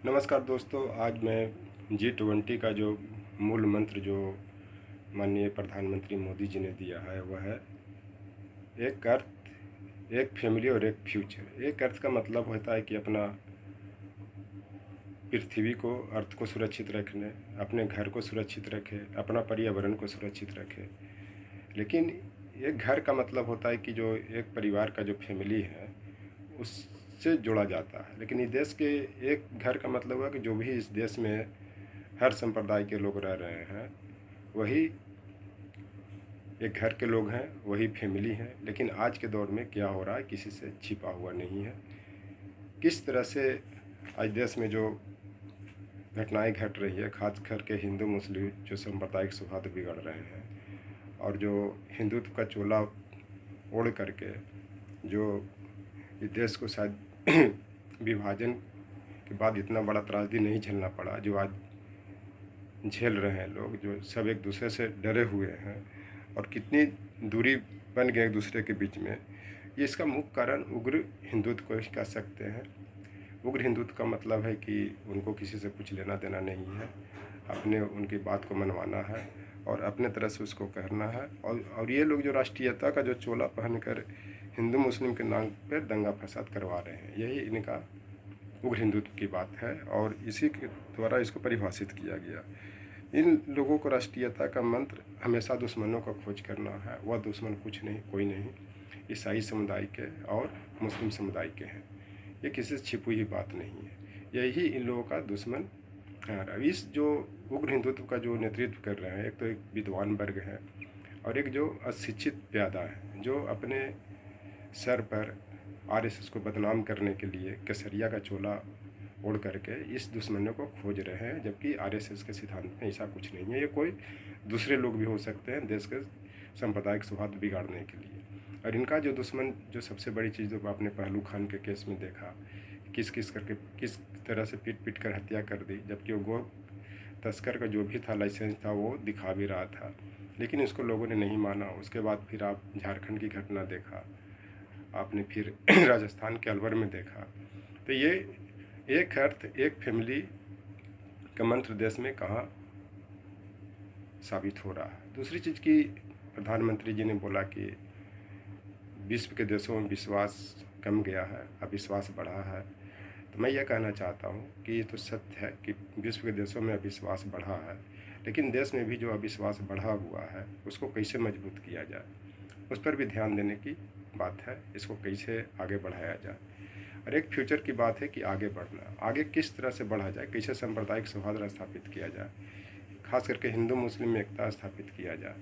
नमस्कार दोस्तों, आज मैं G20 का जो मूल मंत्र जो माननीय प्रधानमंत्री मोदी जी ने दिया है वह है एक अर्थ, एक फैमिली और एक फ्यूचर। एक अर्थ का मतलब होता है कि अपना पृथ्वी को, अर्थ को सुरक्षित रखने, अपने घर को सुरक्षित रखे, अपना पर्यावरण को सुरक्षित रखे। लेकिन एक घर का मतलब होता है कि जो एक परिवार का जो फैमिली है उससे जोड़ा जाता है। लेकिन इस देश के एक घर का मतलब हुआ कि जो भी इस देश में हर संप्रदाय के लोग रह रहे हैं वही एक घर के लोग हैं, वही फैमिली है। लेकिन आज के दौर में क्या हो रहा है किसी से छिपा हुआ नहीं है। किस तरह से आज देश में जो घटनाएं घट रही है, खास करके हिंदू मुस्लिम जो सांप्रदायिक सौहार्द बिगड़ रहे हैं और जो हिंदुत्व का चोला ओढ़ करके जो इस देश को शायद विभाजन के बाद इतना बड़ा त्रासदी नहीं झेलना पड़ा जो आज झेल रहे हैं लोग, जो सब एक दूसरे से डरे हुए हैं और कितनी दूरी बन गई एक दूसरे के बीच में। ये इसका मुख्य कारण उग्र हिंदुत्व को कह सकते हैं। उग्र हिंदुत्व का मतलब है कि उनको किसी से कुछ लेना देना नहीं है, अपने उनकी बात को मनवाना है और अपने तरह से उसको करना है। और ये लोग जो राष्ट्रीयता का जो चोला पहनकर हिंदू मुस्लिम के नाम पर दंगा फसाद करवा रहे हैं, यही इनका उग्र हिंदुत्व की बात है और इसी के द्वारा इसको परिभाषित किया गया। इन लोगों को राष्ट्रीयता का मंत्र हमेशा दुश्मनों का खोज करना है। वह दुश्मन कुछ नहीं, कोई नहीं, ईसाई समुदाय के और मुस्लिम समुदाय के हैं। ये किसी से छिपी हुई बात नहीं है, यही इन लोगों का दुश्मन है। इस जो उग्र हिंदुत्व का जो नेतृत्व कर रहे हैं, एक तो एक विद्वान वर्ग है और एक जो अशिक्षित प्यादा है जो अपने सर पर आरएसएस को बदनाम करने के लिए केसरिया का चोला ओढ़ करके इस दुश्मनों को खोज रहे हैं, जबकि आरएसएस के सिद्धांत में ऐसा कुछ नहीं है। ये कोई दूसरे लोग भी हो सकते हैं देश के सांप्रदायिक सौहार्द बिगाड़ने के लिए। और इनका जो दुश्मन, जो सबसे बड़ी चीज़ जो आपने पहलू खान के केस में देखा, किस तरह से पीट पीट कर हत्या कर दी, जबकि वो गो तस्कर का जो भी था लाइसेंस था वो दिखा भी रहा था, लेकिन इसको लोगों ने नहीं माना। उसके बाद फिर आप झारखंड की घटना देखा, आपने फिर राजस्थान के अलवर में देखा। तो ये एक अर्थ एक फैमिली का मंत्र देश में कहाँ साबित हो रहा है। दूसरी चीज़ की प्रधानमंत्री जी ने बोला कि विश्व के देशों में विश्वास कम गया है, अविश्वास बढ़ा है। तो मैं यह कहना चाहता हूँ कि ये तो सत्य है कि विश्व के देशों में अविश्वास बढ़ा है, लेकिन देश में भी जो अविश्वास बढ़ा हुआ है उसको कैसे मजबूत किया जाए, उस पर भी ध्यान देने की बात है। इसको कैसे आगे बढ़ाया जाए और एक फ्यूचर की बात है कि आगे बढ़ना, आगे किस तरह से बढ़ा जाए, कैसे सांप्रदायिक सौहार्द स्थापित किया जाए, खास करके हिंदू मुस्लिम में एकता स्थापित किया जाए,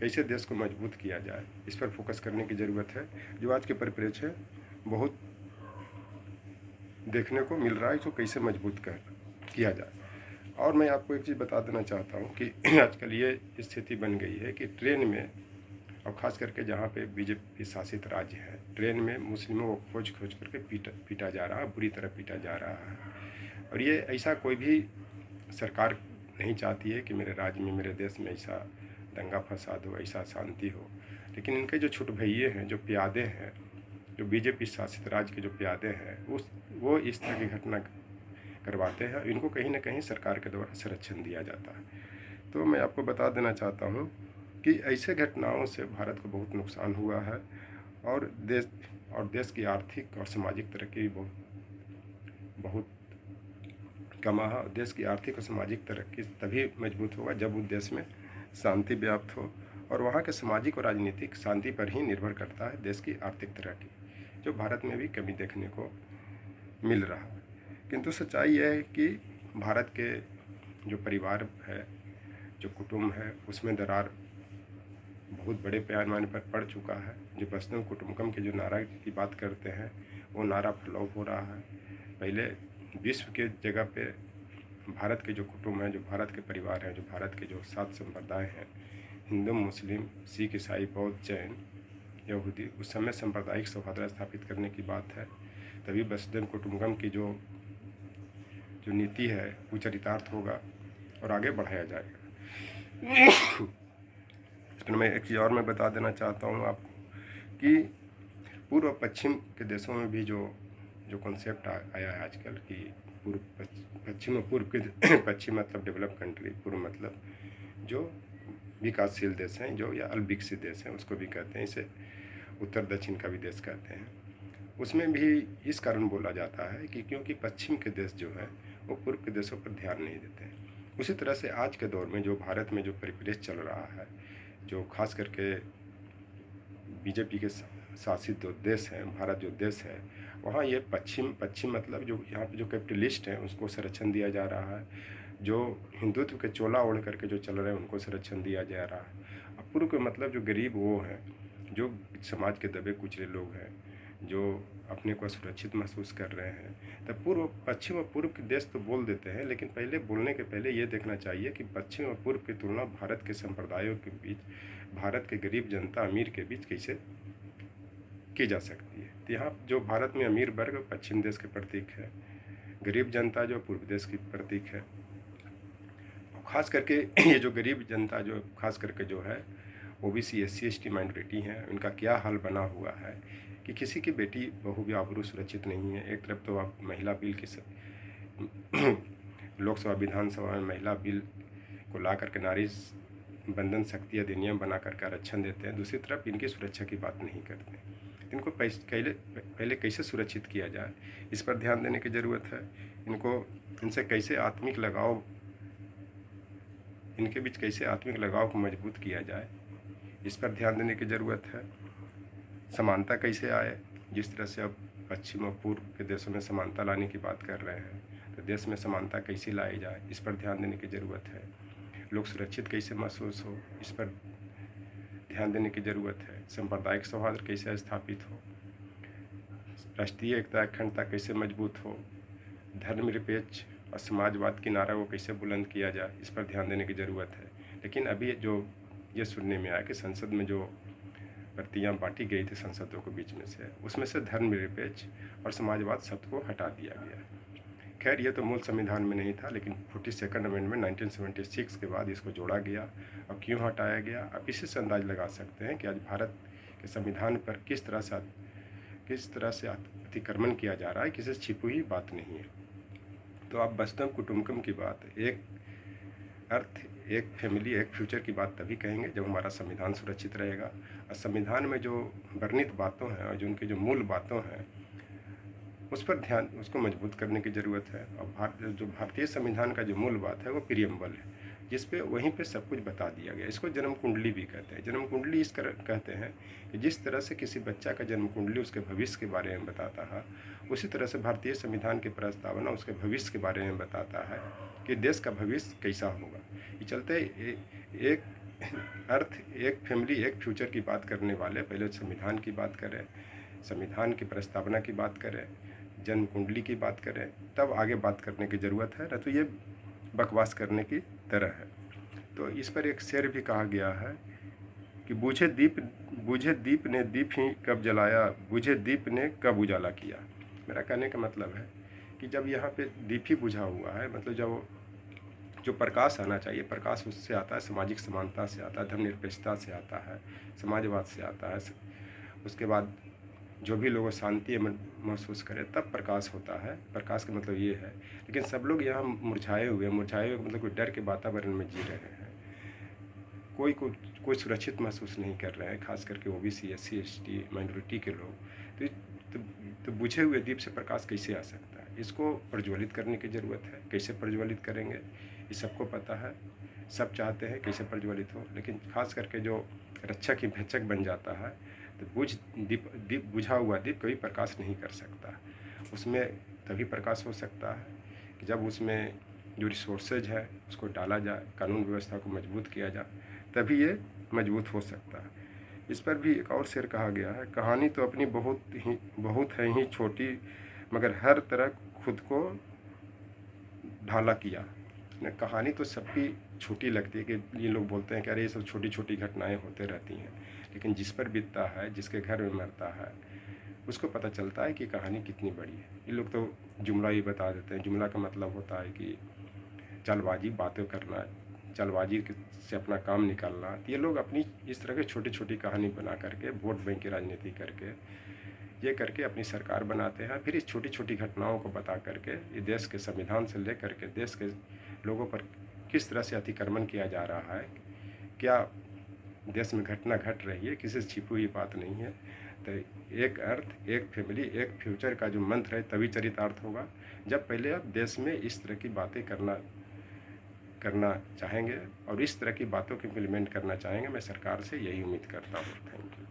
कैसे देश को मजबूत किया जाए, इस पर फोकस करने की ज़रूरत है। जो आज के परिप्रेक्ष्य बहुत देखने को मिल रहा है, इसको कैसे मजबूत किया जाए। और मैं आपको एक चीज़ बता देना चाहता हूँ कि आजकल ये स्थिति बन गई है कि ट्रेन में, और ख़ास करके जहाँ पे बीजेपी शासित राज्य है, ट्रेन में मुस्लिमों को खोज खोज करके पीटा जा रहा है, बुरी तरह पीटा जा रहा है। और ये ऐसा कोई भी सरकार नहीं चाहती है कि मेरे राज्य में, मेरे देश में ऐसा दंगा फसाद हो, ऐसा शांति हो। लेकिन इनके जो छोटे भैये हैं, जो प्यादे हैं, जो बीजेपी शासित राज्य के जो प्यादे हैं, वो इस तरह की घटना करवाते हैं। इनको कहीं ना कहीं सरकार के द्वारा संरक्षण दिया जाता है। तो मैं आपको बता देना चाहता हूँ कि ऐसे घटनाओं से भारत को बहुत नुकसान हुआ है और देश की आर्थिक और सामाजिक तरक्की बहुत कमा है। देश की आर्थिक और सामाजिक तरक्की तभी मजबूत होगा जब उस देश में शांति व्याप्त हो, और वहाँ के सामाजिक और राजनीतिक शांति पर ही निर्भर करता है देश की आर्थिक तरक्की, जो भारत में भी कमी देखने को मिल रहा है। किंतु सच्चाई यह है कि भारत के जो परिवार है, जो कुटुंब है, उसमें दरार बहुत बड़े पैमाने पर पड़ चुका है। जो वसुधैव कुटुंबकम के जो नारा की बात करते हैं, वो नारा फ्लॉप हो रहा है। पहले विश्व के जगह पे भारत के जो कुटुंब हैं, जो भारत के परिवार हैं, जो भारत के जो 7 संप्रदाय हैं, हिंदू मुस्लिम सिख ईसाई बौद्ध जैन यहूदी, उस समय सांप्रदायिक सौहार्द स्थापित करने की बात है। तभी वसुधैव कुटुंबकम की जो नीति है वो चरितार्थ होगा और आगे बढ़ाया जाएगा। तो मैं एक चीज़ और मैं बता देना चाहता हूँ आपको कि पूर्व और पश्चिम के देशों में भी जो जो कॉन्सेप्ट आया है आजकल कि पूर्व पश्चिम और पूर्व के पश्चिम मतलब डेवलप कंट्री, पूर्व मतलब जो विकासशील देश हैं जो, या अल्पविकसित देश हैं उसको भी कहते हैं, इसे उत्तर दक्षिण का भी देश कहते हैं। उसमें भी इस कारण बोला जाता है कि क्योंकि पश्चिम के देश जो है वो पूर्व के देशों पर ध्यान नहीं देते हैं। उसी तरह से आज के दौर में जो भारत में जो परिप्रेक्ष्य चल रहा है, जो खास करके बीजेपी के शासित जो देश हैं, भारत जो देश है, वहाँ ये पश्चिम मतलब जो यहाँ पे जो कैपिटलिस्ट हैं उसको संरक्षण दिया जा रहा है, जो हिंदुत्व के चोला ओढ़ करके जो चल रहे हैं उनको संरक्षण दिया जा रहा है। अब पूर्व के मतलब जो गरीब वो हैं, जो समाज के दबे कुचले लोग हैं, जो अपने को सुरक्षित महसूस कर रहे हैं। तब पूर्व पश्चिम और पूर्व के देश तो बोल देते हैं, लेकिन पहले बोलने के पहले ये देखना चाहिए कि पश्चिम और पूर्व की तुलना भारत के संप्रदायों के बीच, भारत के गरीब जनता अमीर के बीच कैसे की जा सकती है। तो यहाँ जो भारत में अमीर वर्ग पश्चिम देश के प्रतीक है, गरीब जनता जो पूर्व देश की प्रतीक है। खास करके ये जो गरीब जनता जो खास करके जो है ओबीसी SC ST माइनॉरिटी हैं, उनका क्या हाल बना हुआ है कि किसी की बेटी बहू भी आबरू सुरक्षित नहीं है। एक तरफ तो आप महिला बिल की लोकसभा विधानसभा में महिला बिल को ला करके नारी बंधन शक्ति अधिनियम बना करके आरक्षण देते हैं, दूसरी तरफ इनकी सुरक्षा की बात नहीं करते। इनको पहले कैसे सुरक्षित किया जाए, इस पर ध्यान देने की ज़रूरत है। इनसे कैसे आत्मिक लगाव, इनके बीच कैसे आत्मिक लगाव को मजबूत किया जाए, इस पर ध्यान देने की ज़रूरत है। समानता कैसे आए, जिस तरह से अब पश्चिम और पूर्व के देशों में समानता लाने की बात कर रहे हैं, तो देश में समानता कैसे लाई जाए, इस पर ध्यान देने की ज़रूरत है। लोग सुरक्षित कैसे महसूस हो, इस पर ध्यान देने की ज़रूरत है। सांप्रदायिक सौहार्द कैसे स्थापित हो, राष्ट्रीय एकता अखंडता कैसे मजबूत हो, धर्मनिरपेक्ष और समाजवाद की नारा को कैसे बुलंद किया जाए, इस पर ध्यान देने की ज़रूरत है। लेकिन अभी जो ये सुनने में आया कि संसद में जो प्रतियाँ बांटी गई थी सांसदों के बीच में से, उसमें से धर्मनिरपेक्ष और समाजवाद शब्द को हटा दिया गया। खैर ये तो मूल संविधान में नहीं था, लेकिन 42nd अमेंडमेंट 1976 के बाद इसको जोड़ा गया। और क्यों हटाया गया, आप इसी से अंदाज लगा सकते हैं कि आज भारत के संविधान पर किस तरह से अतिक्रमण किया जा रहा है, किसी से छिपी हुई बात नहीं है। तो आप वसुधैव कुटुंबकम की बात, एक अर्थ, एक फैमिली, एक फ्यूचर की बात तभी कहेंगे जब हमारा संविधान सुरक्षित रहेगा। और संविधान में जो वर्णित बातों हैं और जो उनकी जो मूल बातों हैं उस पर ध्यान, उसको मजबूत करने की ज़रूरत है। और जो भारतीय संविधान का जो मूल बात है वो प्रियम्बल है, जिस पे वहीं पे सब कुछ बता दिया गया। इसको जन्म कुंडली भी कहते हैं। जन्म कुंडली कहते हैं कि जिस तरह से किसी बच्चा का जन्म कुंडली उसके भविष्य के बारे में बताता है, उसी तरह से भारतीय संविधान की प्रस्तावना उसके भविष्य के बारे में बताता है कि देश का भविष्य कैसा होगा। ये चलते एक अर्थ, एक फैमिली, एक फ्यूचर की बात करने वाले पहले संविधान की बात करें, संविधान की प्रस्तावना की बात करें, जन्म कुंडली की बात करें, तब आगे बात करने की ज़रूरत है, न तो ये बकवास करने की तरह है। तो इस पर एक शेर भी कहा गया है कि बुझे दीप ने दीप ही कब जलाया, बुझे दीप ने कब उजाला किया। मेरा कहने का मतलब है कि जब यहाँ पे दीप ही बुझा हुआ है, मतलब जब जो प्रकाश आना चाहिए, प्रकाश उससे आता है, सामाजिक समानता से आता है, धर्मनिरपेक्षता से आता है, समाजवाद से आता है। उसके बाद जो भी लोग शांति महसूस करें तब प्रकाश होता है। प्रकाश का मतलब ये है। लेकिन सब लोग यहाँ मुरझाए हुए मतलब कोई डर के वातावरण में जी रहे हैं, कोई सुरक्षित महसूस नहीं कर रहे हैं, खास करके ओबीसी SC ST माइनॉरिटी के लोग। तो बुझे हुए दीप से प्रकाश कैसे आ सकता है, इसको प्रज्वलित करने की ज़रूरत है। कैसे प्रज्वलित करेंगे ये सबको पता है, सब चाहते हैं कैसे प्रज्वलित हो, लेकिन खास करके जो रक्षक ही भक्षक बन जाता है, तो बुझा हुआ दीप कभी प्रकाश नहीं कर सकता। उसमें तभी प्रकाश हो सकता है कि जब उसमें जो रिसोर्सेज है उसको डाला जाए, कानून व्यवस्था को मजबूत किया जाए, तभी ये मजबूत हो सकता है। इस पर भी एक और शेर कहा गया है, कहानी तो अपनी बहुत है ही छोटी, मगर हर तरह खुद को ढाला किया। कहानी तो सबकी छोटी लगती है कि ये लोग बोलते हैं कि अरे ये सब छोटी छोटी घटनाएं होते रहती हैं, लेकिन जिस पर बीतता है, जिसके घर में मरता है, उसको पता चलता है कि कहानी कितनी बड़ी है। ये लोग तो जुमला ही बता देते हैं। जुमला का मतलब होता है कि चालबाजी, बातें करना, चालबाजी से अपना काम निकालना। ये लोग अपनी इस तरह की छोटी छोटी कहानी बना करके, वोट बैंक की राजनीति करके ये करके अपनी सरकार बनाते हैं। फिर इस छोटी छोटी घटनाओं को बता करके ये देश के संविधान से लेकर के देश के लोगों पर किस तरह से अतिक्रमण किया जा रहा है, क्या देश में घटना घट रही है, किसी से छिपी हुई बात नहीं है। तो एक अर्थ, एक फैमिली, एक फ्यूचर का जो मंत्र है तभी चरितार्थ होगा जब पहले आप देश में इस तरह की बातें करना चाहेंगे और इस तरह की बातों को इम्प्लीमेंट करना चाहेंगे। मैं सरकार से यही उम्मीद करता हूँ। Thank you.